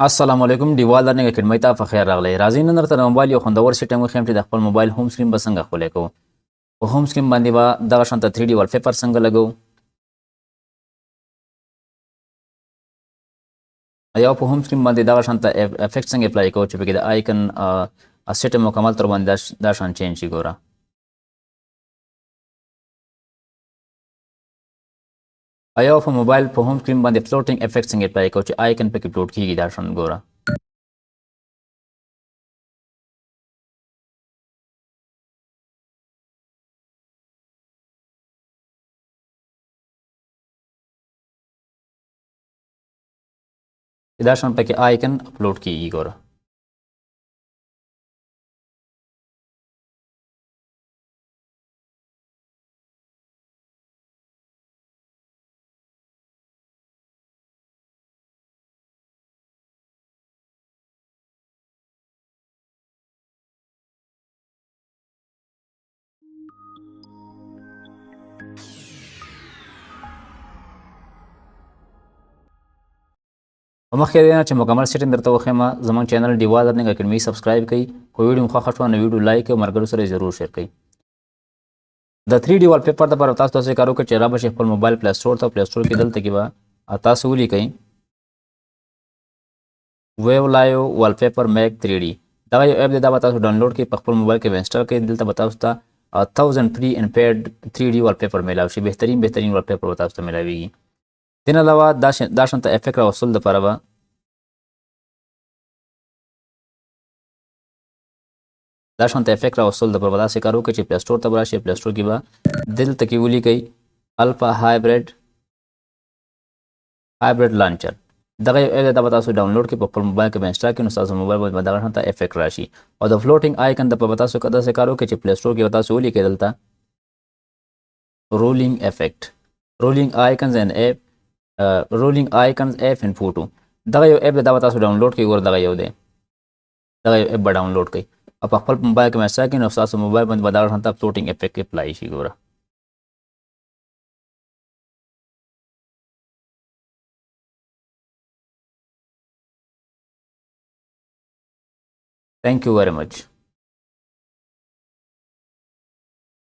السلام علیکم ډیوال لرننګ اکیډمۍ ته په خیر راغلی. راځئ نن درته د موبایل یو خوندور سیټینګ وښیم چې د خپل موبایل هوم سکرین به څنګه ښکلی کوو. په هوم سکرین باندې به دغه شانته 3D والپیپر څنګه لګوو یا په هوم سکرین باندې دغه شانته افیکټ څنګه اپلای کوو چې پکې د آیکن سیټ مکمل تر باندې دا شان چینج شي. ګوره یا په موبایل په هوم سکرین باندې فلوټینګ افیکټ څنګه اپلای کوو چې آیکن پکې فلوټ کیږي دا شان. ګوره دا شان پکې آیکن فلوټ کیږي. ګوره په مخکې د دې نه چې مکمل سیټینګ درته وښیم زموږ چینل ډیوال لرننګ اکیډمي سبسکرایب کړئ. که ویډیو مو خوښه شوه نو ویډیو لایک او ملګرو سره ضرور شیر کړئ. د 3D والپیپر دپاره تاسو داسې کار وکړئ چې رابشئ خپل موبایل پلی سټور ته. پلی سټور کې دلته کې به تاسو ولیکئ ویو لایو والپیپر میک 3D. دغه یو اپ دی، دا به تاسو ډاونلوډ کړئ، په خپل موبایل کې به انسټال کړئ. دلته به تاسو ته 1000 پری ان پیډ 3D والپیپر میلاو شي. بهترین والپیپر به تاسو ته میلاویږي. دې نه علاوه دا شانته افیکټ راوستلو دپاره به داسې کار وکړئ چې پلی سټور ته به راشئ. پلی سټور کې به دلته کې ولیکئ الفا هایبریډ لانچر. دغه یو اپ دی، دا به تاسو ډاونلوډ کړئ، په خپل موبایل کې به انسټال کړئ، نو ستاسو موبایل باندې به دغه شانته افیکټ راشي. او د فلوټینګ آیکن دپاره به تاسو داسې کار وکړئ چې پلی سټور کې به تاسو ولیکئ دلته رولینګ افیکټ رولینګ آیکنز اف ان فوټو. دغه یو اپ دی، دا به تاسو ډاونلوډ کړئ. ګوره دغه یو اپ به ډاونلوډ کړئ او په خپل موبایل کې به انسټال کړئ، نو ستاسو موبایل باندې به دغه شانته فلوټینګ افیکټ اپلای شي. ګوره thank you very much.